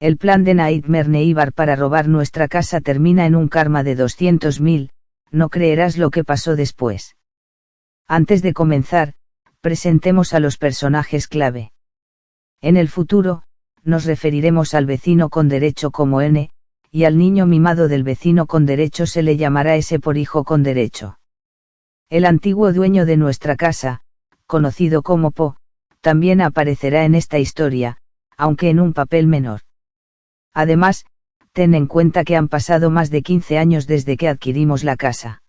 El plan de Nightmare Neighbor para robar nuestra casa termina en un karma de 200.000, no creerás lo que pasó después. Antes de comenzar, presentemos a los personajes clave. En el futuro, nos referiremos al vecino con derecho como N, y al niño mimado del vecino con derecho se le llamará S por hijo con derecho. El antiguo dueño de nuestra casa, conocido como Po, también aparecerá en esta historia, aunque en un papel menor. Además, ten en cuenta que han pasado más de 15 años desde que adquirimos la casa.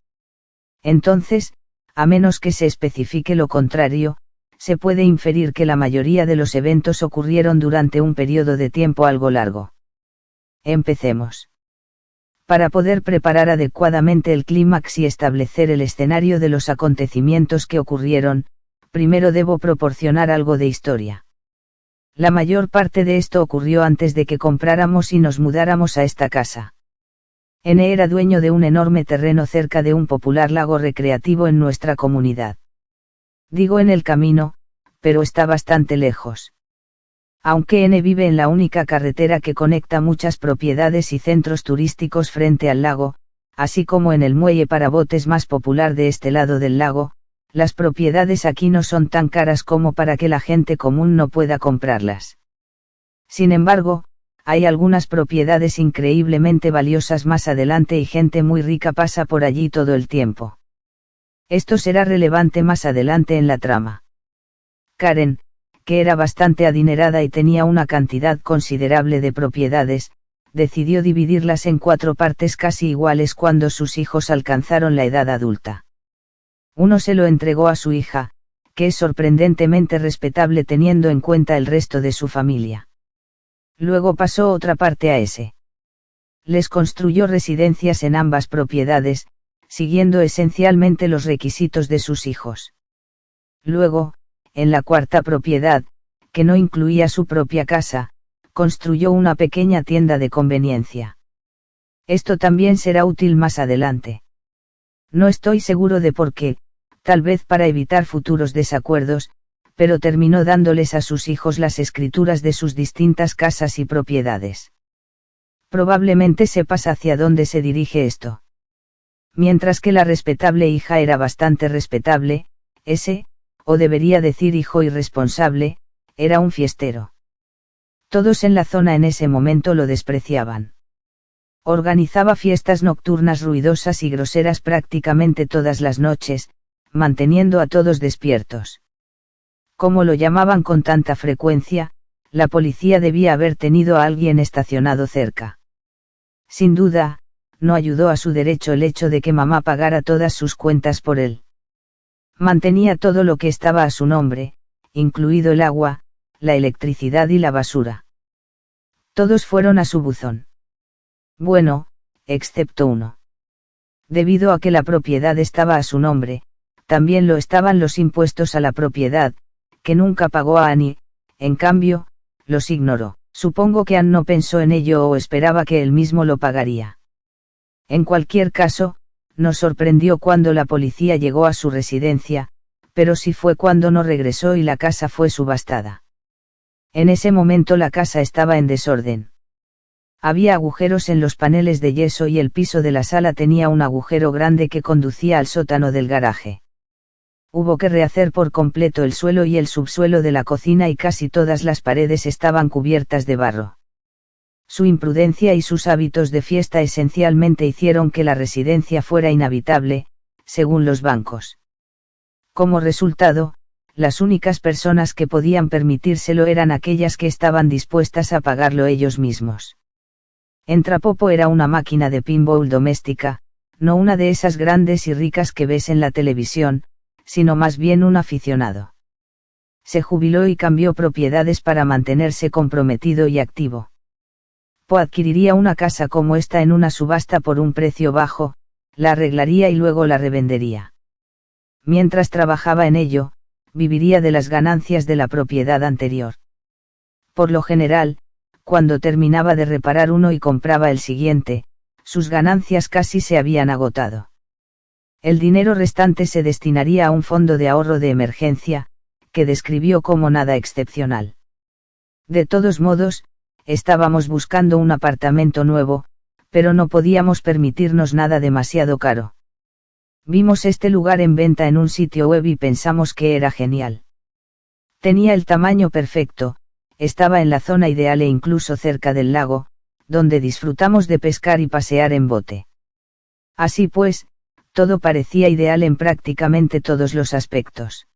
Entonces, a menos que se especifique lo contrario, se puede inferir que la mayoría de los eventos ocurrieron durante un periodo de tiempo algo largo. Empecemos. Para poder preparar adecuadamente el clímax y establecer el escenario de los acontecimientos que ocurrieron, primero debo proporcionar algo de historia. La mayor parte de esto ocurrió antes de que compráramos y nos mudáramos a esta casa. N era dueño de un enorme terreno cerca de un popular lago recreativo en nuestra comunidad. Digo en el camino, pero está bastante lejos. Aunque N vive en la única carretera que conecta muchas propiedades y centros turísticos frente al lago, así como en el muelle para botes más popular de este lado del lago, las propiedades aquí no son tan caras como para que la gente común no pueda comprarlas. Sin embargo, hay algunas propiedades increíblemente valiosas más adelante y gente muy rica pasa por allí todo el tiempo. Esto será relevante más adelante en la trama. Karen, que era bastante adinerada y tenía una cantidad considerable de propiedades, decidió dividirlas en 4 partes casi iguales cuando sus hijos alcanzaron la edad adulta. Uno se lo entregó a su hija, que es sorprendentemente respetable teniendo en cuenta el resto de su familia. Luego pasó otra parte a ese. Les construyó residencias en ambas propiedades, siguiendo esencialmente los requisitos de sus hijos. Luego, en la cuarta propiedad, que no incluía su propia casa, construyó una pequeña tienda de conveniencia. Esto también será útil más adelante. No estoy seguro de por qué, tal vez para evitar futuros desacuerdos, pero terminó dándoles a sus hijos las escrituras de sus distintas casas y propiedades. Probablemente sepas hacia dónde se dirige esto. Mientras que la respetable hija era bastante respetable, ese, o debería decir hijo irresponsable, era un fiestero. Todos en la zona en ese momento lo despreciaban. Organizaba fiestas nocturnas ruidosas y groseras prácticamente todas las noches, manteniendo a todos despiertos. Como lo llamaban con tanta frecuencia, la policía debía haber tenido a alguien estacionado cerca. Sin duda, no ayudó a su derecho el hecho de que mamá pagara todas sus cuentas por él. Mantenía todo lo que estaba a su nombre, incluido el agua, la electricidad y la basura. Todos fueron a su buzón. Bueno, excepto uno. Debido a que la propiedad estaba a su nombre, también lo estaban los impuestos a la propiedad, que nunca pagó a Annie, en cambio, los ignoró. Supongo que Anne no pensó en ello o esperaba que él mismo lo pagaría. En cualquier caso, nos sorprendió cuando la policía llegó a su residencia, pero sí fue cuando no regresó y la casa fue subastada. En ese momento la casa estaba en desorden. Había agujeros en los paneles de yeso y el piso de la sala tenía un agujero grande que conducía al sótano del garaje. Hubo que rehacer por completo el suelo y el subsuelo de la cocina y casi todas las paredes estaban cubiertas de barro. Su imprudencia y sus hábitos de fiesta esencialmente hicieron que la residencia fuera inhabitable, según los bancos. Como resultado, las únicas personas que podían permitírselo eran aquellas que estaban dispuestas a pagarlo ellos mismos. Entrapopo era una máquina de pinball doméstica, no una de esas grandes y ricas que ves en la televisión, sino más bien un aficionado. Se jubiló y cambió propiedades para mantenerse comprometido y activo. Po adquiriría una casa como esta en una subasta por un precio bajo, la arreglaría y luego la revendería. Mientras trabajaba en ello, viviría de las ganancias de la propiedad anterior. Por lo general, cuando terminaba de reparar uno y compraba el siguiente, sus ganancias casi se habían agotado. El dinero restante se destinaría a un fondo de ahorro de emergencia, que describió como nada excepcional. De todos modos, estábamos buscando un apartamento nuevo, pero no podíamos permitirnos nada demasiado caro. Vimos este lugar en venta en un sitio web y pensamos que era genial. Tenía el tamaño perfecto, estaba en la zona ideal e incluso cerca del lago, donde disfrutamos de pescar y pasear en bote. Así pues, todo parecía ideal en prácticamente todos los aspectos.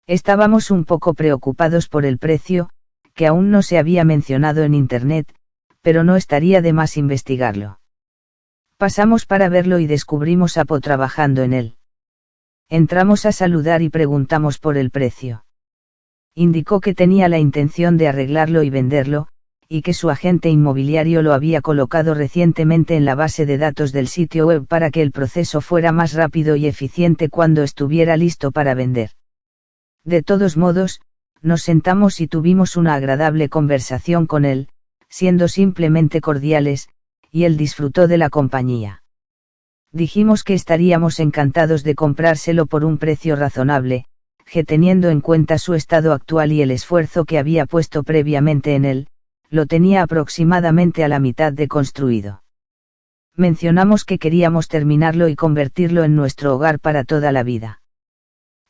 Estábamos un poco preocupados por el precio, que aún no se había mencionado en Internet, pero no estaría de más investigarlo. Pasamos para verlo y descubrimos a Po trabajando en él. Entramos a saludar y preguntamos por el precio. Indicó que tenía la intención de arreglarlo y venderlo, y que su agente inmobiliario lo había colocado recientemente en la base de datos del sitio web para que el proceso fuera más rápido y eficiente cuando estuviera listo para vender. De todos modos, nos sentamos y tuvimos una agradable conversación con él, siendo simplemente cordiales, y él disfrutó de la compañía. Dijimos que estaríamos encantados de comprárselo por un precio razonable, que teniendo en cuenta su estado actual y el esfuerzo que había puesto previamente en él, lo tenía aproximadamente a la mitad de construido. Mencionamos que queríamos terminarlo y convertirlo en nuestro hogar para toda la vida.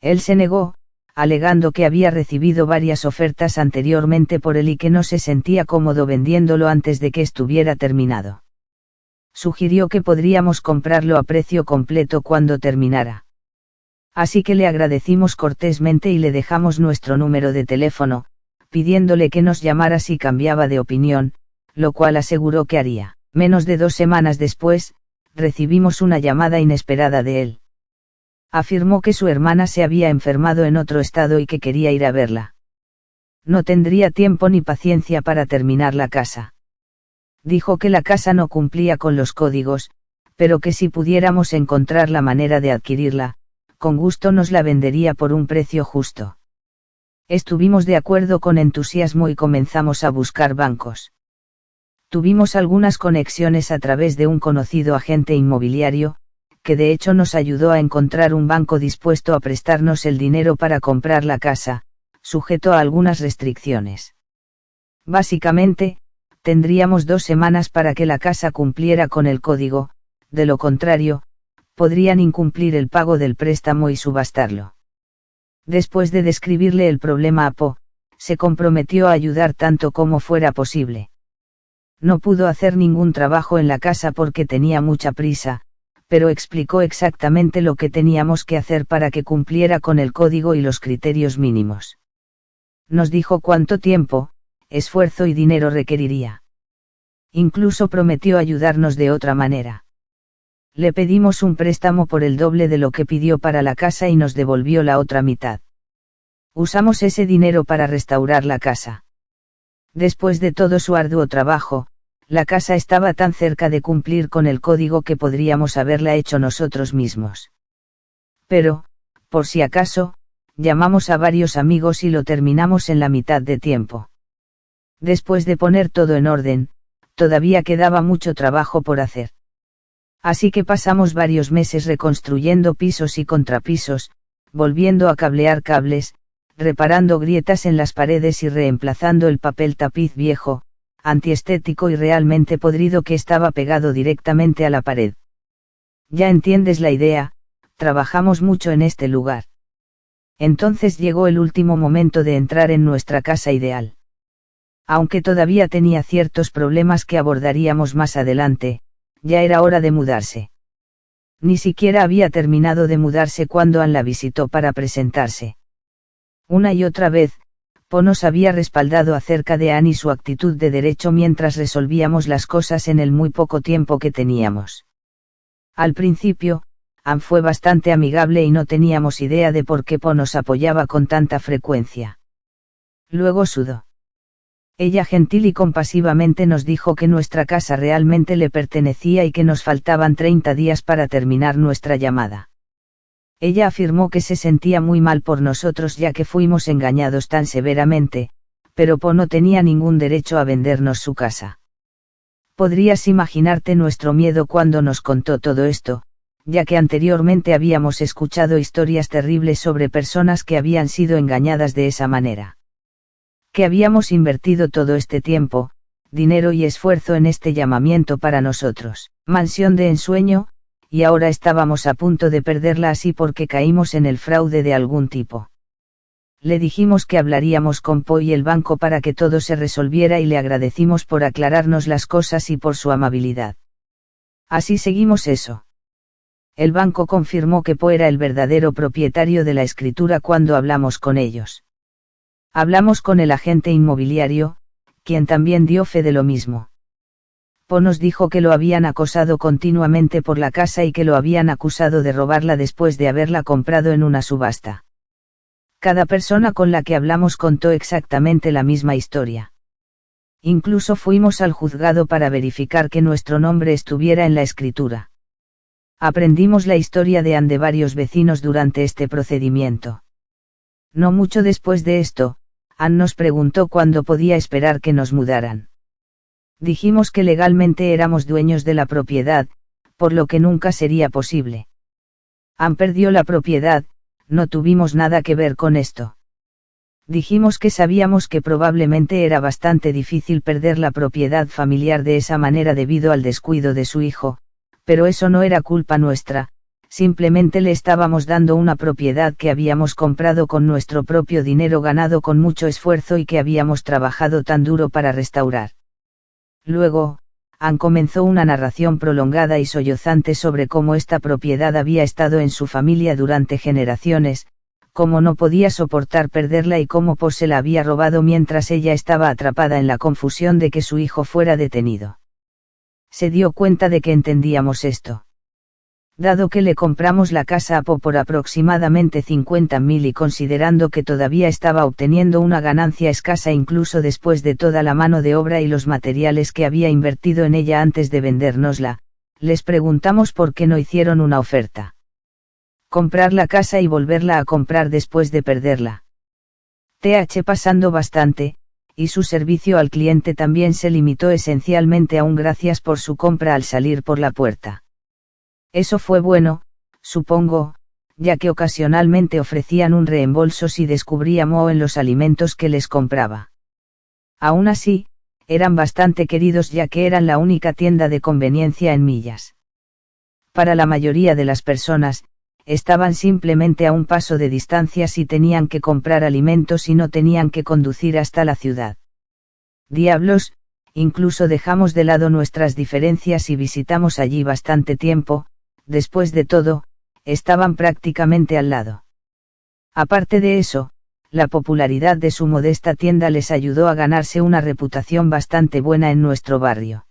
Él se negó, alegando que había recibido varias ofertas anteriormente por él y que no se sentía cómodo vendiéndolo antes de que estuviera terminado. Sugirió que podríamos comprarlo a precio completo cuando terminara. Así que le agradecimos cortésmente y le dejamos nuestro número de teléfono, pidiéndole que nos llamara si cambiaba de opinión, lo cual aseguró que haría. Menos de 2 semanas después, recibimos una llamada inesperada de él. Afirmó que su hermana se había enfermado en otro estado y que quería ir a verla. No tendría tiempo ni paciencia para terminar la casa. Dijo que la casa no cumplía con los códigos, pero que si pudiéramos encontrar la manera de adquirirla, con gusto nos la vendería por un precio justo. Estuvimos de acuerdo con entusiasmo y comenzamos a buscar bancos. Tuvimos algunas conexiones a través de un conocido agente inmobiliario, que de hecho nos ayudó a encontrar un banco dispuesto a prestarnos el dinero para comprar la casa, sujeto a algunas restricciones. Básicamente, tendríamos 2 semanas para que la casa cumpliera con el código, de lo contrario, podrían incumplir el pago del préstamo y subastarlo. Después de describirle el problema a Po, se comprometió a ayudar tanto como fuera posible. No pudo hacer ningún trabajo en la casa porque tenía mucha prisa, pero explicó exactamente lo que teníamos que hacer para que cumpliera con el código y los criterios mínimos. Nos dijo cuánto tiempo, esfuerzo y dinero requeriría. Incluso prometió ayudarnos de otra manera. Le pedimos un préstamo por el doble de lo que pidió para la casa y nos devolvió la otra mitad. Usamos ese dinero para restaurar la casa. Después de todo su arduo trabajo, la casa estaba tan cerca de cumplir con el código que podríamos haberla hecho nosotros mismos. Pero, por si acaso, llamamos a varios amigos y lo terminamos en la mitad de tiempo. Después de poner todo en orden, todavía quedaba mucho trabajo por hacer. Así que pasamos varios meses reconstruyendo pisos y contrapisos, volviendo a cablear cables, reparando grietas en las paredes y reemplazando el papel tapiz viejo, antiestético y realmente podrido que estaba pegado directamente a la pared. Ya entiendes la idea, trabajamos mucho en este lugar. Entonces llegó el último momento de entrar en nuestra casa ideal. Aunque todavía tenía ciertos problemas que abordaríamos más adelante, ya era hora de mudarse. Ni siquiera había terminado de mudarse cuando Ann la visitó para presentarse. Una y otra vez, Po nos había respaldado acerca de Ann y su actitud de derecho mientras resolvíamos las cosas en el muy poco tiempo que teníamos. Al principio, Ann fue bastante amigable y no teníamos idea de por qué Po nos apoyaba con tanta frecuencia. Luego sudó. Ella gentil y compasivamente nos dijo que nuestra casa realmente le pertenecía y que nos faltaban 30 días para terminar nuestra llamada. Ella afirmó que se sentía muy mal por nosotros ya que fuimos engañados tan severamente, pero Po no tenía ningún derecho a vendernos su casa. Podrías imaginarte nuestro miedo cuando nos contó todo esto, ya que anteriormente habíamos escuchado historias terribles sobre personas que habían sido engañadas de esa manera. Que habíamos invertido todo este tiempo, dinero y esfuerzo en este llamamiento para nosotros. Mansión de ensueño, y ahora estábamos a punto de perderla así porque caímos en el fraude de algún tipo. Le dijimos que hablaríamos con Poe y el banco para que todo se resolviera y le agradecimos por aclararnos las cosas y por su amabilidad. Así seguimos eso. El banco confirmó que Poe era el verdadero propietario de la escritura cuando hablamos con ellos. Hablamos con el agente inmobiliario, quien también dio fe de lo mismo. Poe nos dijo que lo habían acosado continuamente por la casa y que lo habían acusado de robarla después de haberla comprado en una subasta. Cada persona con la que hablamos contó exactamente la misma historia. Incluso fuimos al juzgado para verificar que nuestro nombre estuviera en la escritura. Aprendimos la historia de Anne de varios vecinos durante este procedimiento. No mucho después de esto, Anne nos preguntó cuándo podía esperar que nos mudaran. Dijimos que legalmente éramos dueños de la propiedad, por lo que nunca sería posible. Anne perdió la propiedad, no tuvimos nada que ver con esto. Dijimos que sabíamos que probablemente era bastante difícil perder la propiedad familiar de esa manera debido al descuido de su hijo, pero eso no era culpa nuestra, simplemente le estábamos dando una propiedad que habíamos comprado con nuestro propio dinero ganado con mucho esfuerzo y que habíamos trabajado tan duro para restaurar. Luego, Anne comenzó una narración prolongada y sollozante sobre cómo esta propiedad había estado en su familia durante generaciones, cómo no podía soportar perderla y cómo Poe se la había robado mientras ella estaba atrapada en la confusión de que su hijo fuera detenido. Se dio cuenta de que entendíamos esto. Dado que le compramos la casa a Poe por aproximadamente 50.000 y considerando que todavía estaba obteniendo una ganancia escasa incluso después de toda la mano de obra y los materiales que había invertido en ella antes de vendérnosla, les preguntamos por qué no hicieron una oferta. Comprar la casa y volverla a comprar después de perderla. Pasando bastante, y su servicio al cliente también se limitó esencialmente a un gracias por su compra al salir por la puerta. Eso fue bueno, supongo, ya que ocasionalmente ofrecían un reembolso si descubría moho en los alimentos que les compraba. Aún así, eran bastante queridos ya que eran la única tienda de conveniencia en Millas. Para la mayoría de las personas, estaban simplemente a un paso de distancia si tenían que comprar alimentos y no tenían que conducir hasta la ciudad. Diablos, incluso dejamos de lado nuestras diferencias y visitamos allí bastante tiempo. Después de todo, estaban prácticamente al lado. Aparte de eso, la popularidad de su modesta tienda les ayudó a ganarse una reputación bastante buena en nuestro barrio.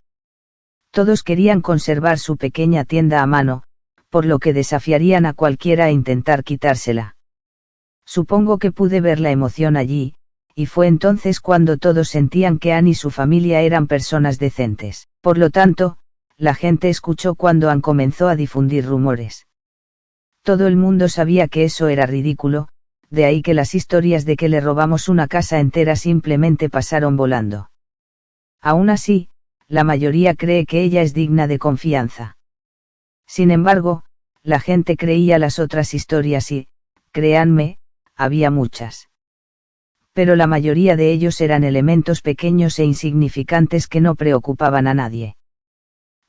Todos querían conservar su pequeña tienda a mano, por lo que desafiarían a cualquiera a intentar quitársela. Supongo que pude ver la emoción allí, y fue entonces cuando todos sentían que Anne y su familia eran personas decentes. Por lo tanto, la gente escuchó cuando Anne comenzó a difundir rumores. Todo el mundo sabía que eso era ridículo, de ahí que las historias de que le robamos una casa entera simplemente pasaron volando. Aún así, la mayoría cree que ella es digna de confianza. Sin embargo, la gente creía las otras historias y, créanme, había muchas. Pero la mayoría de ellos eran elementos pequeños e insignificantes que no preocupaban a nadie.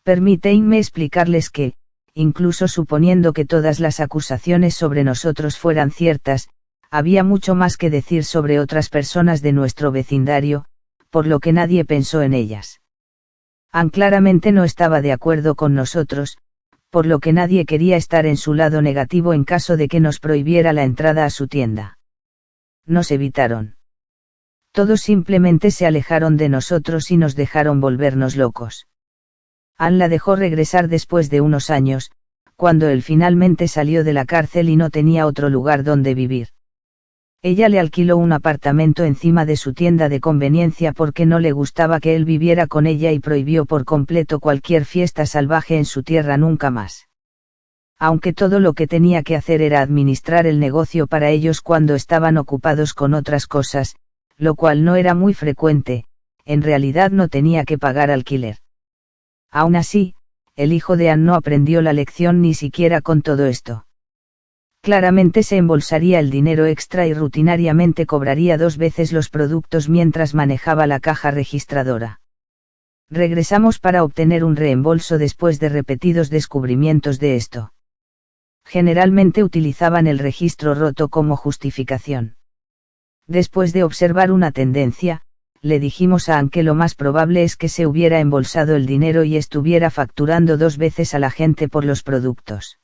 Permítanme explicarles que, incluso suponiendo que todas las acusaciones sobre nosotros fueran ciertas, había mucho más que decir sobre otras personas de nuestro vecindario, por lo que nadie pensó en ellas. Anne claramente no estaba de acuerdo con nosotros, por lo que nadie quería estar en su lado negativo en caso de que nos prohibiera la entrada a su tienda. Nos evitaron. Todos simplemente se alejaron de nosotros y nos dejaron volvernos locos. Anne la dejó regresar después de unos años, cuando él finalmente salió de la cárcel y no tenía otro lugar donde vivir. Ella le alquiló un apartamento encima de su tienda de conveniencia porque no le gustaba que él viviera con ella y prohibió por completo cualquier fiesta salvaje en su tierra nunca más. Aunque todo lo que tenía que hacer era administrar el negocio para ellos cuando estaban ocupados con otras cosas, lo cual no era muy frecuente, en realidad no tenía que pagar alquiler. Aún así, el hijo de Anne no aprendió la lección ni siquiera con todo esto. Claramente se embolsaría el dinero extra y rutinariamente cobraría 2 veces los productos mientras manejaba la caja registradora. Regresamos para obtener un reembolso después de repetidos descubrimientos de esto. Generalmente utilizaban el registro roto como justificación. Después de observar una tendencia, le dijimos a Ann que lo más probable es que se hubiera embolsado el dinero y estuviera facturando 2 veces a la gente por los productos.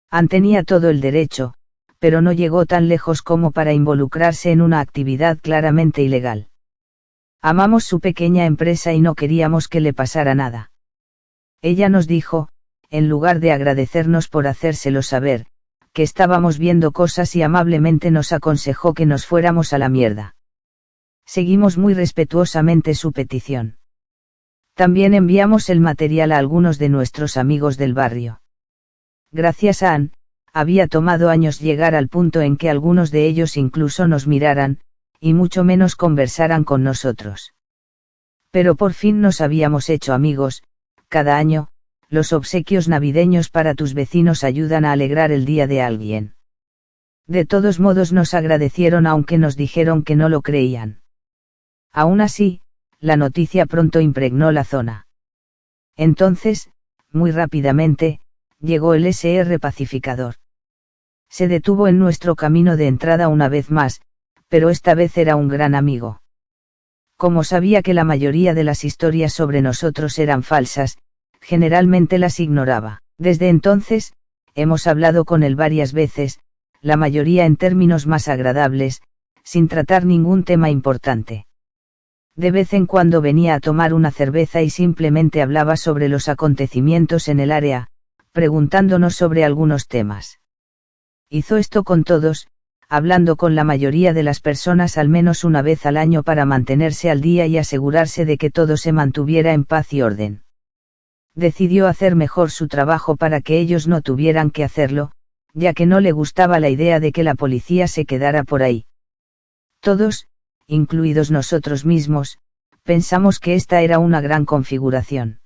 Ann tenía todo el derecho, pero no llegó tan lejos como para involucrarse en una actividad claramente ilegal. Amamos su pequeña empresa y no queríamos que le pasara nada. Ella nos dijo, en lugar de agradecernos por hacérselo saber, que estábamos viendo cosas y amablemente nos aconsejó que nos fuéramos a la mierda. Seguimos muy respetuosamente su petición. También enviamos el material a algunos de nuestros amigos del barrio. Gracias a Ann, había tomado años llegar al punto en que algunos de ellos incluso nos miraran, y mucho menos conversaran con nosotros. Pero por fin nos habíamos hecho amigos. Cada año, los obsequios navideños para tus vecinos ayudan a alegrar el día de alguien. De todos modos nos agradecieron aunque nos dijeron que no lo creían. Aún así, la noticia pronto impregnó la zona. Entonces, muy rápidamente, llegó el SR pacificador. Se detuvo en nuestro camino de entrada una vez más, pero esta vez era un gran amigo. Como sabía que la mayoría de las historias sobre nosotros eran falsas, generalmente las ignoraba. Desde entonces, hemos hablado con él varias veces, la mayoría en términos más agradables, sin tratar ningún tema importante. De vez en cuando venía a tomar una cerveza y simplemente hablaba sobre los acontecimientos en el área, preguntándonos sobre algunos temas. Hizo esto con todos, hablando con la mayoría de las personas al menos una vez al año para mantenerse al día y asegurarse de que todo se mantuviera en paz y orden. Decidió hacer mejor su trabajo para que ellos no tuvieran que hacerlo, ya que no le gustaba la idea de que la policía se quedara por ahí. Todos, incluidos nosotros mismos, pensamos que esta era una gran configuración.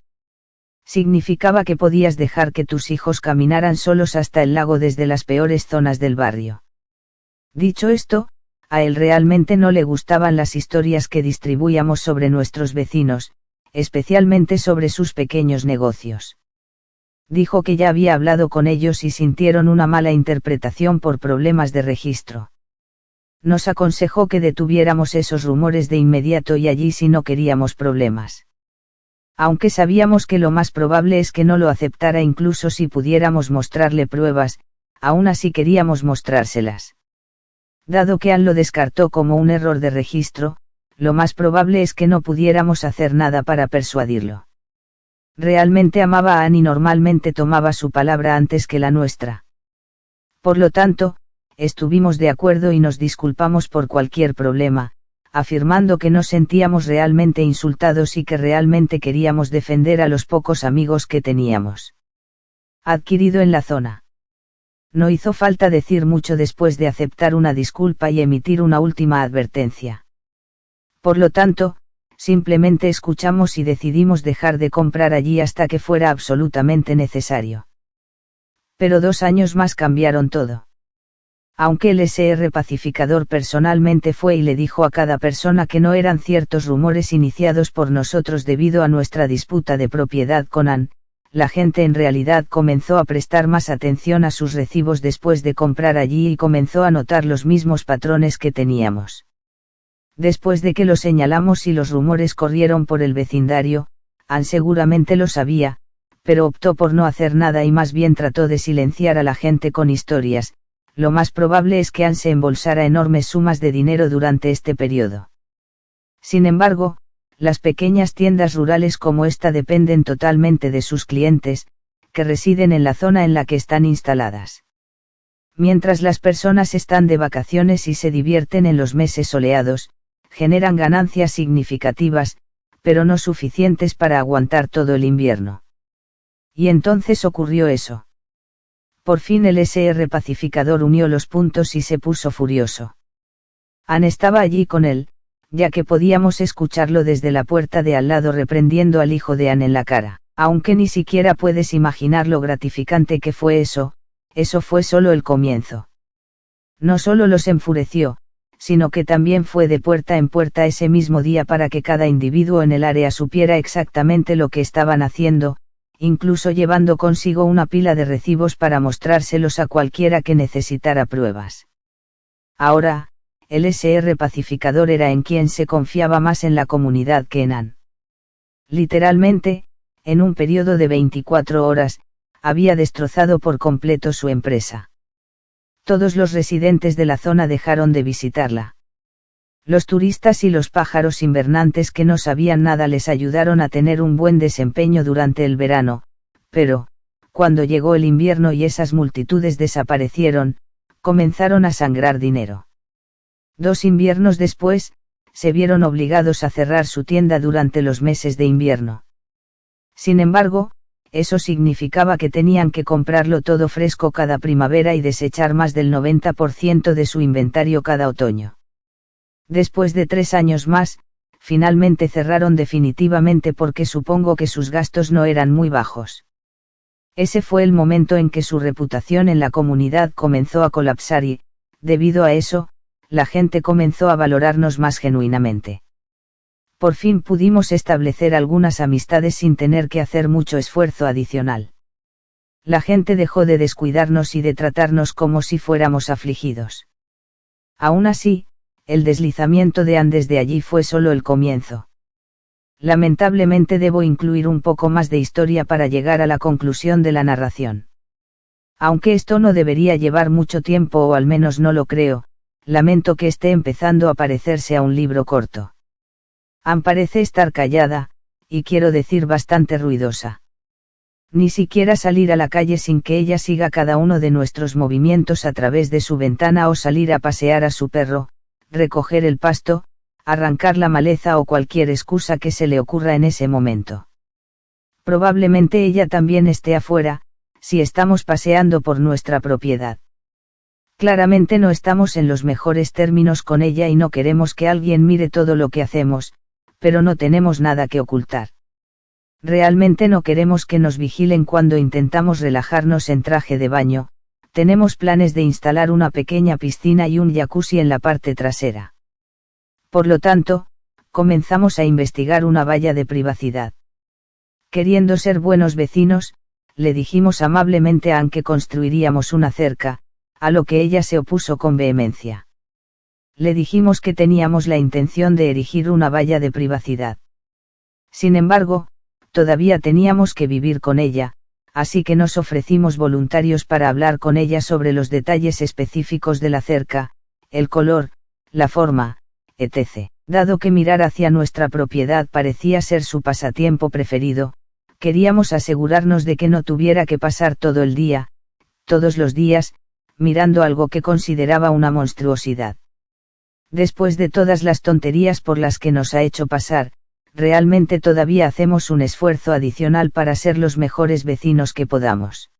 Significaba que podías dejar que tus hijos caminaran solos hasta el lago desde las peores zonas del barrio. Dicho esto, a él realmente no le gustaban las historias que distribuíamos sobre nuestros vecinos, especialmente sobre sus pequeños negocios. Dijo que ya había hablado con ellos y sintieron una mala interpretación por problemas de registro. Nos aconsejó que detuviéramos esos rumores de inmediato y allí si no queríamos problemas. Aunque sabíamos que lo más probable es que no lo aceptara incluso si pudiéramos mostrarle pruebas, aún así queríamos mostrárselas. Dado que Ann lo descartó como un error de registro, lo más probable es que no pudiéramos hacer nada para persuadirlo. Realmente amaba a Ann y normalmente tomaba su palabra antes que la nuestra. Por lo tanto, estuvimos de acuerdo y nos disculpamos por cualquier problema, afirmando que nos sentíamos realmente insultados y que realmente queríamos defender a los pocos amigos que teníamos adquirido en la zona. No hizo falta decir mucho después de aceptar una disculpa y emitir una última advertencia. Por lo tanto, simplemente escuchamos y decidimos dejar de comprar allí hasta que fuera absolutamente necesario. Pero 2 años más cambiaron todo. Aunque el SR pacificador personalmente fue y le dijo a cada persona que no eran ciertos rumores iniciados por nosotros debido a nuestra disputa de propiedad con Ann, la gente en realidad comenzó a prestar más atención a sus recibos después de comprar allí y comenzó a notar los mismos patrones que teníamos. Después de que lo señalamos y los rumores corrieron por el vecindario, Ann seguramente lo sabía, pero optó por no hacer nada y más bien trató de silenciar a la gente con historias. Lo más probable es que Ann se embolsara enormes sumas de dinero durante este periodo. Sin embargo, las pequeñas tiendas rurales como esta dependen totalmente de sus clientes, que residen en la zona en la que están instaladas. Mientras las personas están de vacaciones y se divierten en los meses soleados, generan ganancias significativas, pero no suficientes para aguantar todo el invierno. Y entonces ocurrió eso. Por fin el SR pacificador unió los puntos y se puso furioso. Ann estaba allí con él, ya que podíamos escucharlo desde la puerta de al lado reprendiendo al hijo de Ann en la cara. Aunque ni siquiera puedes imaginar lo gratificante que fue eso fue solo el comienzo. No solo los enfureció, sino que también fue de puerta en puerta ese mismo día para que cada individuo en el área supiera exactamente lo que estaban haciendo, incluso llevando consigo una pila de recibos para mostrárselos a cualquiera que necesitara pruebas. Ahora, el SR pacificador era en quien se confiaba más en la comunidad que en Ann. Literalmente, en un periodo de 24 horas, había destrozado por completo su empresa. Todos los residentes de la zona dejaron de visitarla. Los turistas y los pájaros invernantes que no sabían nada les ayudaron a tener un buen desempeño durante el verano, pero, cuando llegó el invierno y esas multitudes desaparecieron, comenzaron a sangrar dinero. 2 inviernos después, se vieron obligados a cerrar su tienda durante los meses de invierno. Sin embargo, eso significaba que tenían que comprarlo todo fresco cada primavera y desechar más del 90% de su inventario cada otoño. Después de 3 años más, finalmente cerraron definitivamente porque supongo que sus gastos no eran muy bajos. Ese fue el momento en que su reputación en la comunidad comenzó a colapsar y, debido a eso, la gente comenzó a valorarnos más genuinamente. Por fin pudimos establecer algunas amistades sin tener que hacer mucho esfuerzo adicional. La gente dejó de descuidarnos y de tratarnos como si fuéramos afligidos. Aún así, el deslizamiento de Ann desde allí fue solo el comienzo. Lamentablemente debo incluir un poco más de historia para llegar a la conclusión de la narración. Aunque esto no debería llevar mucho tiempo o al menos no lo creo, lamento que esté empezando a parecerse a un libro corto. Ann parece estar callada, y quiero decir bastante ruidosa. Ni siquiera salir a la calle sin que ella siga cada uno de nuestros movimientos a través de su ventana o salir a pasear a su perro, recoger el pasto, arrancar la maleza o cualquier excusa que se le ocurra en ese momento. Probablemente ella también esté afuera, si estamos paseando por nuestra propiedad. Claramente no estamos en los mejores términos con ella y no queremos que alguien mire todo lo que hacemos, pero no tenemos nada que ocultar. Realmente no queremos que nos vigilen cuando intentamos relajarnos en traje de baño. Tenemos planes de instalar una pequeña piscina y un jacuzzi en la parte trasera. Por lo tanto, comenzamos a investigar una valla de privacidad. Queriendo ser buenos vecinos, le dijimos amablemente a Ann que construiríamos una cerca, a lo que ella se opuso con vehemencia. Le dijimos que teníamos la intención de erigir una valla de privacidad. Sin embargo, todavía teníamos que vivir con ella, así que nos ofrecimos voluntarios para hablar con ella sobre los detalles específicos de la cerca, el color, la forma, etc. Dado que mirar hacia nuestra propiedad parecía ser su pasatiempo preferido, queríamos asegurarnos de que no tuviera que pasar todo el día, todos los días, mirando algo que consideraba una monstruosidad. Después de todas las tonterías por las que nos ha hecho pasar, realmente todavía hacemos un esfuerzo adicional para ser los mejores vecinos que podamos.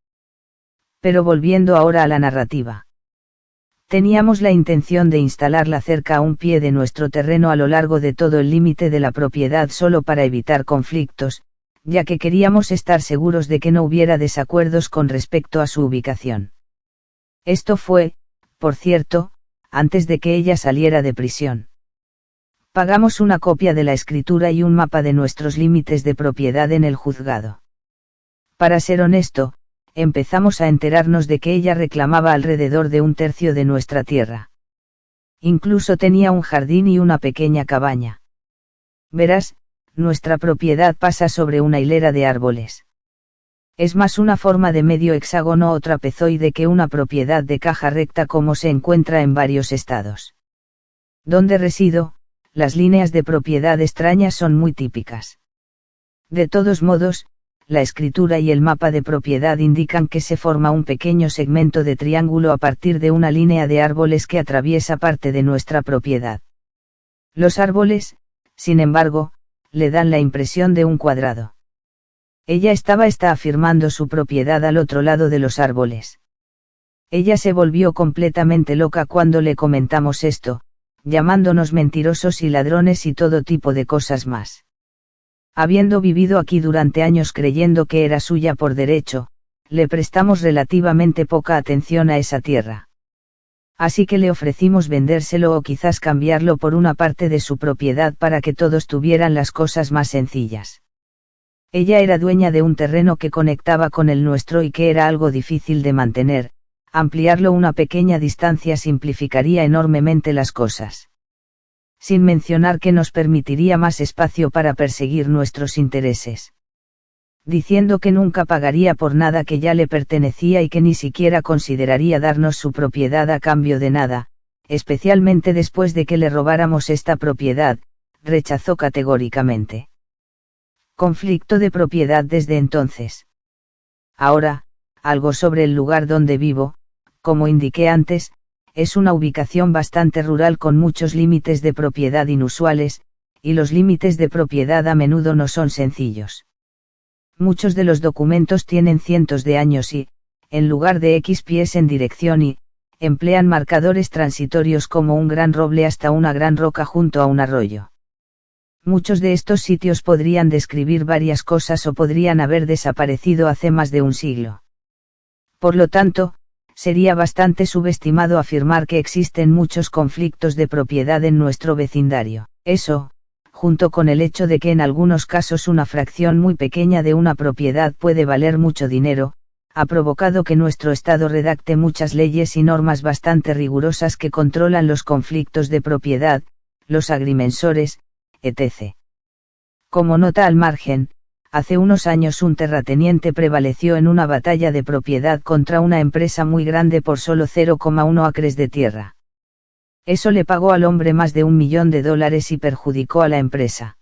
Pero volviendo ahora a la narrativa. Teníamos la intención de instalar la cerca a un pie de nuestro terreno a lo largo de todo el límite de la propiedad solo para evitar conflictos, ya que queríamos estar seguros de que no hubiera desacuerdos con respecto a su ubicación. Esto fue, por cierto, antes de que ella saliera de prisión. Pagamos una copia de la escritura y un mapa de nuestros límites de propiedad en el juzgado. Para ser honesto, empezamos a enterarnos de que ella reclamaba alrededor de 1/3 de nuestra tierra. Incluso tenía un jardín y una pequeña cabaña. Verás, nuestra propiedad pasa sobre una hilera de árboles. Es más una forma de medio hexágono o trapezoide que una propiedad de caja recta como se encuentra en varios estados. Donde resido, las líneas de propiedad extrañas son muy típicas. De todos modos, la escritura y el mapa de propiedad indican que se forma un pequeño segmento de triángulo a partir de una línea de árboles que atraviesa parte de nuestra propiedad. Los árboles, sin embargo, le dan la impresión de un cuadrado. Ella está afirmando su propiedad al otro lado de los árboles. Ella se volvió completamente loca cuando le comentamos esto, llamándonos mentirosos y ladrones y todo tipo de cosas más. Habiendo vivido aquí durante años creyendo que era suya por derecho, le prestamos relativamente poca atención a esa tierra. Así que le ofrecimos vendérselo o quizás cambiarlo por una parte de su propiedad para que todos tuvieran las cosas más sencillas. Ella era dueña de un terreno que conectaba con el nuestro y que era algo difícil de mantener, ampliarlo una pequeña distancia simplificaría enormemente las cosas. Sin mencionar que nos permitiría más espacio para perseguir nuestros intereses. Diciendo que nunca pagaría por nada que ya le pertenecía y que ni siquiera consideraría darnos su propiedad a cambio de nada, especialmente después de que le robáramos esta propiedad, rechazó categóricamente. Conflicto de propiedad desde entonces. Ahora, algo sobre el lugar donde vivo, como indiqué antes, es una ubicación bastante rural con muchos límites de propiedad inusuales, y los límites de propiedad a menudo no son sencillos. Muchos de los documentos tienen cientos de años y, en lugar de X pies en dirección y, emplean marcadores transitorios como un gran roble hasta una gran roca junto a un arroyo. Muchos de estos sitios podrían describir varias cosas o podrían haber desaparecido hace más de un siglo. Por lo tanto, sería bastante subestimado afirmar que existen muchos conflictos de propiedad en nuestro vecindario. Eso, junto con el hecho de que en algunos casos una fracción muy pequeña de una propiedad puede valer mucho dinero, ha provocado que nuestro Estado redacte muchas leyes y normas bastante rigurosas que controlan los conflictos de propiedad, los agrimensores, etc. Como nota al margen, hace unos años un terrateniente prevaleció en una batalla de propiedad contra una empresa muy grande por solo 0,1 acres de tierra. Eso le pagó al hombre más de $1 millón y perjudicó a la empresa.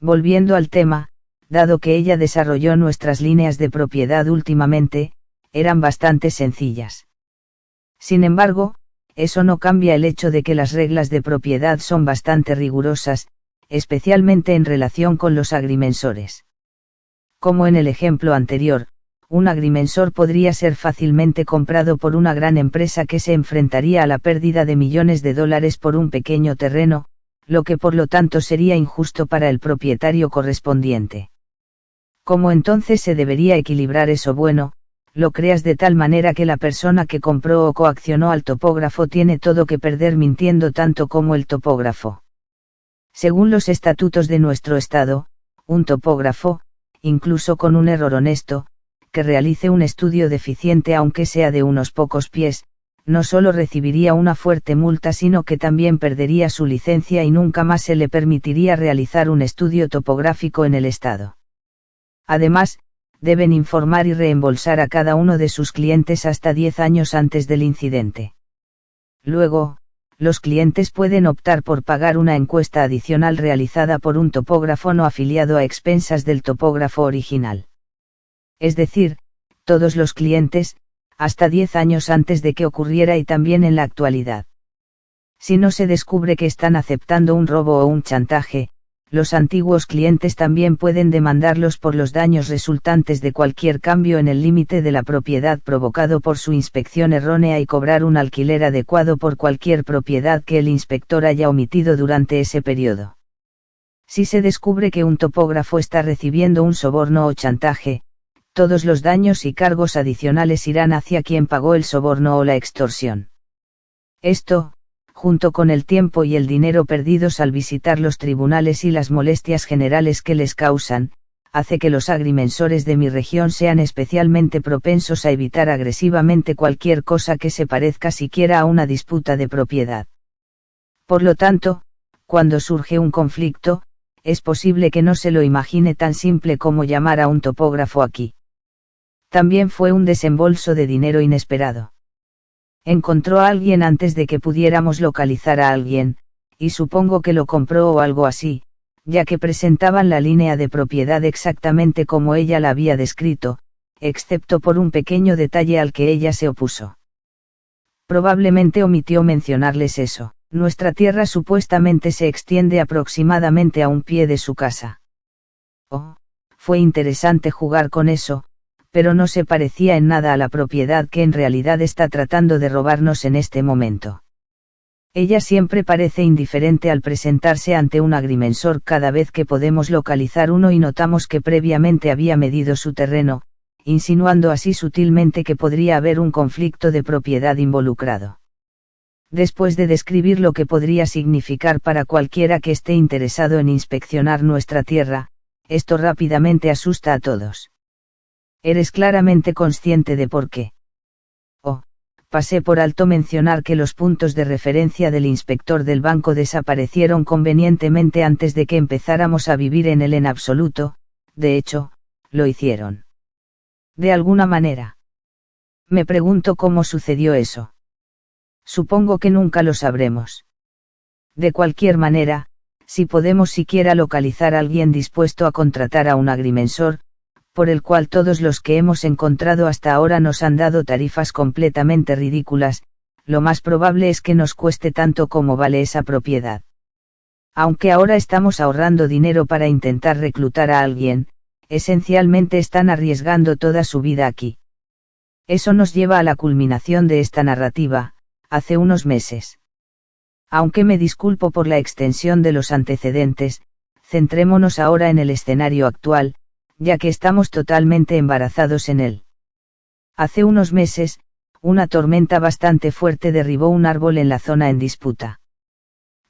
Volviendo al tema, dado que ella desarrolló nuestras líneas de propiedad últimamente, eran bastante sencillas. Sin embargo, eso no cambia el hecho de que las reglas de propiedad son bastante rigurosas, especialmente en relación con los agrimensores. Como en el ejemplo anterior, un agrimensor podría ser fácilmente comprado por una gran empresa que se enfrentaría a la pérdida de millones de dólares por un pequeño terreno, lo que por lo tanto sería injusto para el propietario correspondiente. ¿Cómo entonces se debería equilibrar eso? Bueno, lo creas de tal manera que la persona que compró o coaccionó al topógrafo tiene todo que perder mintiendo tanto como el topógrafo. Según los estatutos de nuestro estado, un topógrafo, incluso con un error honesto, que realice un estudio deficiente aunque sea de unos pocos pies, no solo recibiría una fuerte multa sino que también perdería su licencia y nunca más se le permitiría realizar un estudio topográfico en el estado. Además, deben informar y reembolsar a cada uno de sus clientes hasta 10 años antes del incidente. Luego, los clientes pueden optar por pagar una encuesta adicional realizada por un topógrafo no afiliado a expensas del topógrafo original. Es decir, todos los clientes, hasta 10 años antes de que ocurriera y también en la actualidad. Si no se descubre que están aceptando un robo o un chantaje, los antiguos clientes también pueden demandarlos por los daños resultantes de cualquier cambio en el límite de la propiedad provocado por su inspección errónea y cobrar un alquiler adecuado por cualquier propiedad que el inspector haya omitido durante ese periodo. Si se descubre que un topógrafo está recibiendo un soborno o chantaje, todos los daños y cargos adicionales irán hacia quien pagó el soborno o la extorsión. Esto, junto con el tiempo y el dinero perdidos al visitar los tribunales y las molestias generales que les causan, hace que los agrimensores de mi región sean especialmente propensos a evitar agresivamente cualquier cosa que se parezca siquiera a una disputa de propiedad. Por lo tanto, cuando surge un conflicto, es posible que no se lo imagine tan simple como llamar a un topógrafo aquí. También fue un desembolso de dinero inesperado. Encontró a alguien antes de que pudiéramos localizar a alguien, y supongo que lo compró o algo así, ya que presentaban la línea de propiedad exactamente como ella la había descrito, excepto por un pequeño detalle al que ella se opuso. Probablemente omitió mencionarles eso. Nuestra tierra supuestamente se extiende aproximadamente a un pie de su casa. Oh, fue interesante jugar con eso, pero no se parecía en nada a la propiedad que en realidad está tratando de robarnos en este momento. Ella siempre parece indiferente al presentarse ante un agrimensor cada vez que podemos localizar uno y notamos que previamente había medido su terreno, insinuando así sutilmente que podría haber un conflicto de propiedad involucrado. Después de describir lo que podría significar para cualquiera que esté interesado en inspeccionar nuestra tierra, esto rápidamente asusta a todos. Eres claramente consciente de por qué. Oh, pasé por alto mencionar que los puntos de referencia del inspector del banco desaparecieron convenientemente antes de que empezáramos a vivir en él en absoluto, de hecho, lo hicieron. De alguna manera. Me pregunto cómo sucedió eso. Supongo que nunca lo sabremos. De cualquier manera, si podemos siquiera localizar a alguien dispuesto a contratar a un agrimensor, por el cual todos los que hemos encontrado hasta ahora nos han dado tarifas completamente ridículas, lo más probable es que nos cueste tanto como vale esa propiedad. Aunque ahora estamos ahorrando dinero para intentar reclutar a alguien, esencialmente están arriesgando toda su vida aquí. Eso nos lleva a la culminación de esta narrativa, hace unos meses. Aunque me disculpo por la extensión de los antecedentes, centrémonos ahora en el escenario actual, ya que estamos totalmente embarazados en él. Hace unos meses, una tormenta bastante fuerte derribó un árbol en la zona en disputa.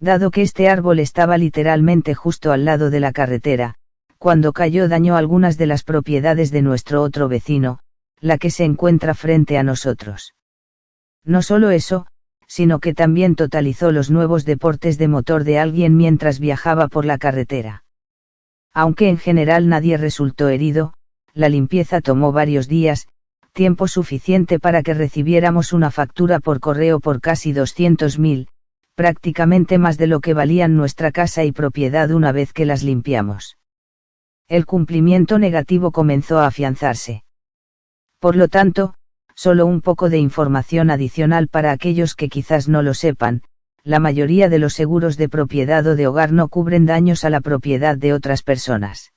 Dado que este árbol estaba literalmente justo al lado de la carretera, cuando cayó dañó algunas de las propiedades de nuestro otro vecino, la que se encuentra frente a nosotros. No solo eso, sino que también totalizó los nuevos deportes de motor de alguien mientras viajaba por la carretera. Aunque en general nadie resultó herido, la limpieza tomó varios días, tiempo suficiente para que recibiéramos una factura por correo por casi 200.000, prácticamente más de lo que valían nuestra casa y propiedad una vez que las limpiamos. El cumplimiento negativo comenzó a afianzarse. Por lo tanto, solo un poco de información adicional para aquellos que quizás no lo sepan, la mayoría de los seguros de propiedad o de hogar no cubren daños a la propiedad de otras personas.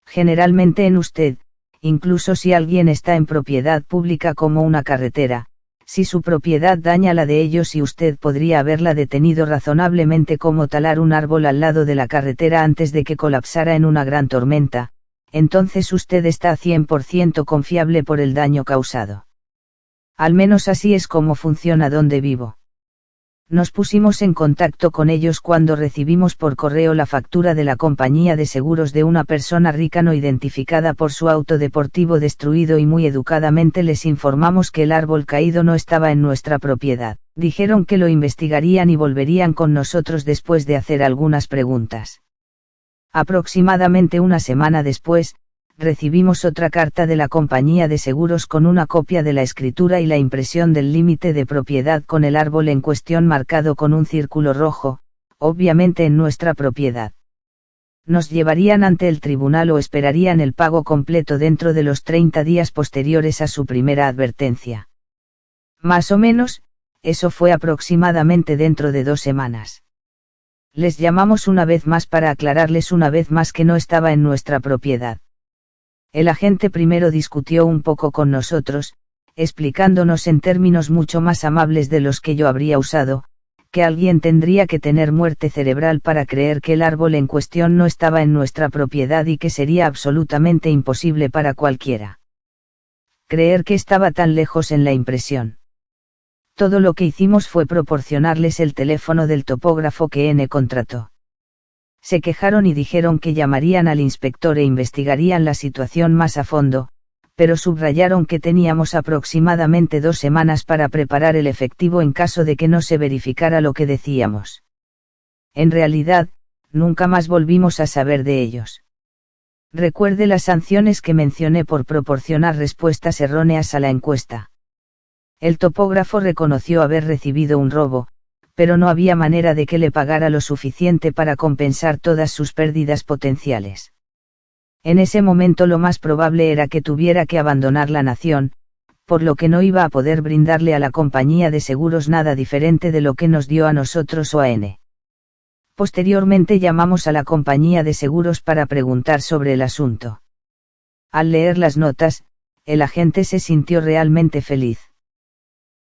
Generalmente en usted, incluso si alguien está en propiedad pública como una carretera, si su propiedad daña la de ellos y usted podría haberla detenido razonablemente como talar un árbol al lado de la carretera antes de que colapsara en una gran tormenta, entonces usted está 100% confiable por el daño causado. Al menos así es como funciona donde vivo. Nos pusimos en contacto con ellos cuando recibimos por correo la factura de la compañía de seguros de una persona rica no identificada por su auto deportivo destruido y muy educadamente les informamos que el árbol caído no estaba en nuestra propiedad. Dijeron que lo investigarían y volverían con nosotros después de hacer algunas preguntas. Aproximadamente una semana después, recibimos otra carta de la compañía de seguros con una copia de la escritura y la impresión del límite de propiedad con el árbol en cuestión marcado con un círculo rojo, obviamente en nuestra propiedad. Nos llevarían ante el tribunal o esperarían el pago completo dentro de los 30 días posteriores a su primera advertencia. Más o menos, eso fue aproximadamente dentro de 2 semanas. Les llamamos una vez más para aclararles una vez más que no estaba en nuestra propiedad. El agente primero discutió un poco con nosotros, explicándonos en términos mucho más amables de los que yo habría usado, que alguien tendría que tener muerte cerebral para creer que el árbol en cuestión no estaba en nuestra propiedad y que sería absolutamente imposible para cualquiera creer que estaba tan lejos en la impresión. Todo lo que hicimos fue proporcionarles el teléfono del topógrafo que N contrató. Se quejaron y dijeron que llamarían al inspector e investigarían la situación más a fondo, pero subrayaron que teníamos aproximadamente 2 semanas para preparar el efectivo en caso de que no se verificara lo que decíamos. En realidad, nunca más volvimos a saber de ellos. Recuerde las sanciones que mencioné por proporcionar respuestas erróneas a la encuesta. El topógrafo reconoció haber recibido un robo, pero no había manera de que le pagara lo suficiente para compensar todas sus pérdidas potenciales. En ese momento lo más probable era que tuviera que abandonar la nación, por lo que no iba a poder brindarle a la compañía de seguros nada diferente de lo que nos dio a nosotros o a N. Posteriormente llamamos a la compañía de seguros para preguntar sobre el asunto. Al leer las notas, el agente se sintió realmente feliz.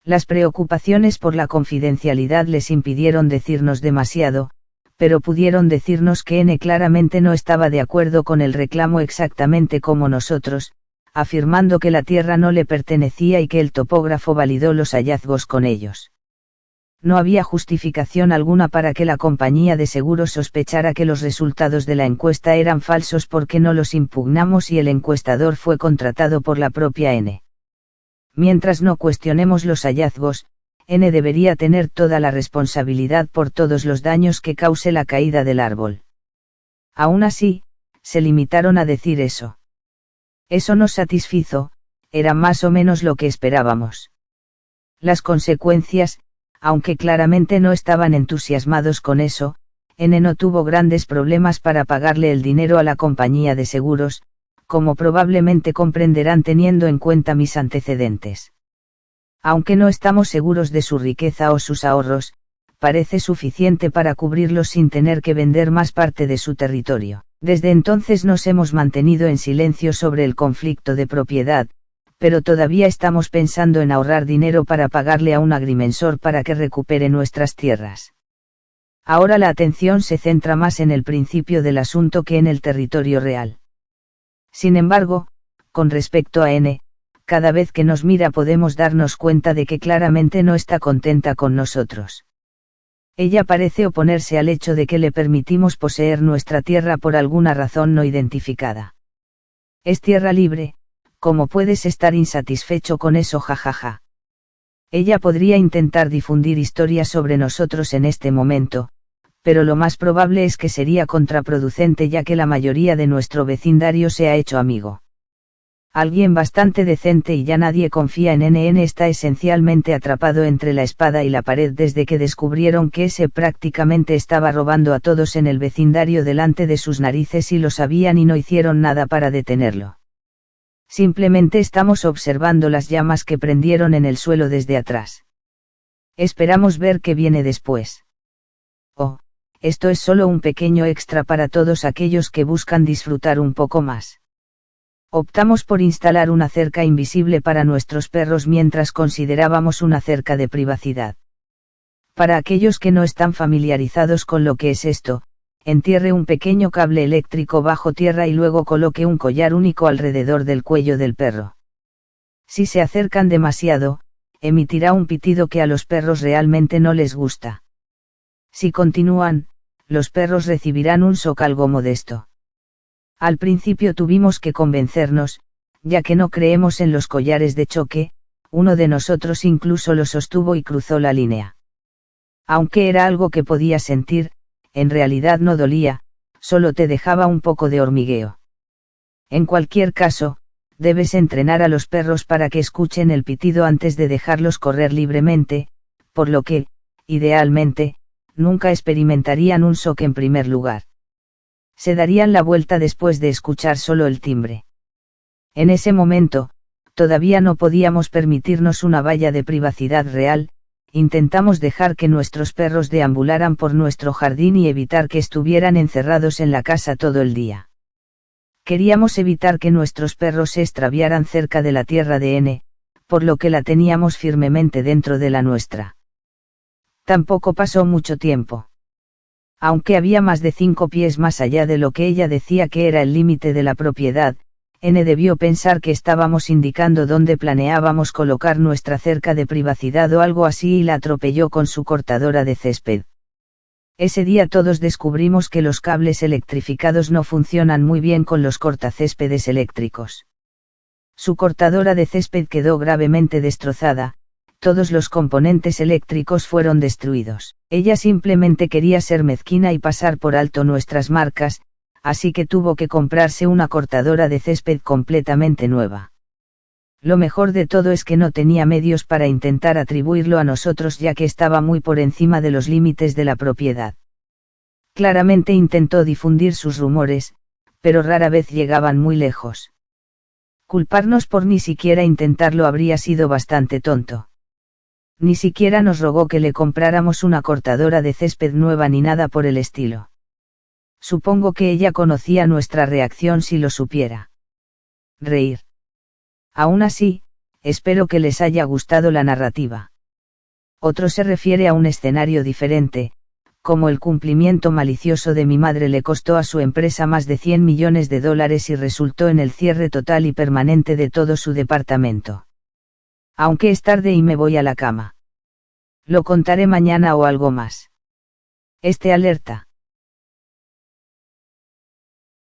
Las preocupaciones por la confidencialidad les impidieron decirnos demasiado, pero pudieron decirnos que N claramente no estaba de acuerdo con el reclamo exactamente como nosotros, afirmando que la tierra no le pertenecía y que el topógrafo validó los hallazgos con ellos. No había justificación alguna para que la compañía de seguros sospechara que los resultados de la encuesta eran falsos porque no los impugnamos y el encuestador fue contratado por la propia N. Mientras no cuestionemos los hallazgos, N debería tener toda la responsabilidad por todos los daños que cause la caída del árbol. Aún así, se limitaron a decir eso. Eso nos satisfizo, era más o menos lo que esperábamos. Las consecuencias, aunque claramente no estaban entusiasmados con eso, N no tuvo grandes problemas para pagarle el dinero a la compañía de seguros, como probablemente comprenderán teniendo en cuenta mis antecedentes. Aunque no estamos seguros de su riqueza o sus ahorros, parece suficiente para cubrirlos sin tener que vender más parte de su territorio. Desde entonces nos hemos mantenido en silencio sobre el conflicto de propiedad, pero todavía estamos pensando en ahorrar dinero para pagarle a un agrimensor para que recupere nuestras tierras. Ahora la atención se centra más en el principio del asunto que en el territorio real. Sin embargo, con respecto a N, cada vez que nos mira podemos darnos cuenta de que claramente no está contenta con nosotros. Ella parece oponerse al hecho de que le permitimos poseer nuestra tierra por alguna razón no identificada. Es tierra libre, ¿cómo puedes estar insatisfecho con eso? Jajaja. Ella podría intentar difundir historias sobre nosotros en este momento, pero lo más probable es que sería contraproducente ya que la mayoría de nuestro vecindario se ha hecho amigo. Alguien bastante decente y ya nadie confía en NN está esencialmente atrapado entre la espada y la pared desde que descubrieron que ese prácticamente estaba robando a todos en el vecindario delante de sus narices y lo sabían y no hicieron nada para detenerlo. Simplemente estamos observando las llamas que prendieron en el suelo desde atrás. Esperamos ver qué viene después. Oh, esto es solo un pequeño extra para todos aquellos que buscan disfrutar un poco más. Optamos por instalar una cerca invisible para nuestros perros mientras considerábamos una cerca de privacidad. Para aquellos que no están familiarizados con lo que es esto, entierre un pequeño cable eléctrico bajo tierra y luego coloque un collar único alrededor del cuello del perro. Si se acercan demasiado, emitirá un pitido que a los perros realmente no les gusta. Si continúan, los perros recibirán un shock algo modesto. Al principio tuvimos que convencernos, ya que no creemos en los collares de choque, uno de nosotros incluso lo sostuvo y cruzó la línea. Aunque era algo que podía sentir, en realidad no dolía, solo te dejaba un poco de hormigueo. En cualquier caso, debes entrenar a los perros para que escuchen el pitido antes de dejarlos correr libremente, por lo que, idealmente, nunca experimentarían un shock en primer lugar. Se darían la vuelta después de escuchar solo el timbre. En ese momento, todavía no podíamos permitirnos una valla de privacidad real, intentamos dejar que nuestros perros deambularan por nuestro jardín y evitar que estuvieran encerrados en la casa todo el día. Queríamos evitar que nuestros perros se extraviaran cerca de la tierra de N, por lo que la teníamos firmemente dentro de la nuestra. Tampoco pasó mucho tiempo. Aunque había más de 5 pies más allá de lo que ella decía que era el límite de la propiedad, N debió pensar que estábamos indicando dónde planeábamos colocar nuestra cerca de privacidad o algo así y la atropelló con su cortadora de césped. Ese día todos descubrimos que los cables electrificados no funcionan muy bien con los cortacéspedes eléctricos. Su cortadora de césped quedó gravemente destrozada, todos los componentes eléctricos fueron destruidos. Ella simplemente quería ser mezquina y pasar por alto nuestras marcas, así que tuvo que comprarse una cortadora de césped completamente nueva. Lo mejor de todo es que no tenía medios para intentar atribuirlo a nosotros ya que estaba muy por encima de los límites de la propiedad. Claramente intentó difundir sus rumores, pero rara vez llegaban muy lejos. Culparnos por ni siquiera intentarlo habría sido bastante tonto. Ni siquiera nos rogó que le compráramos una cortadora de césped nueva ni nada por el estilo. Supongo que ella conocía nuestra reacción si lo supiera. Reír. Aún así, espero que les haya gustado la narrativa. Otro se refiere a un escenario diferente, como el cumplimiento malicioso de mi madre le costó a su empresa más de $100 millones y resultó en el cierre total y permanente de todo su departamento. Aunque es tarde y me voy a la cama. Lo contaré mañana o algo más. Esté alerta.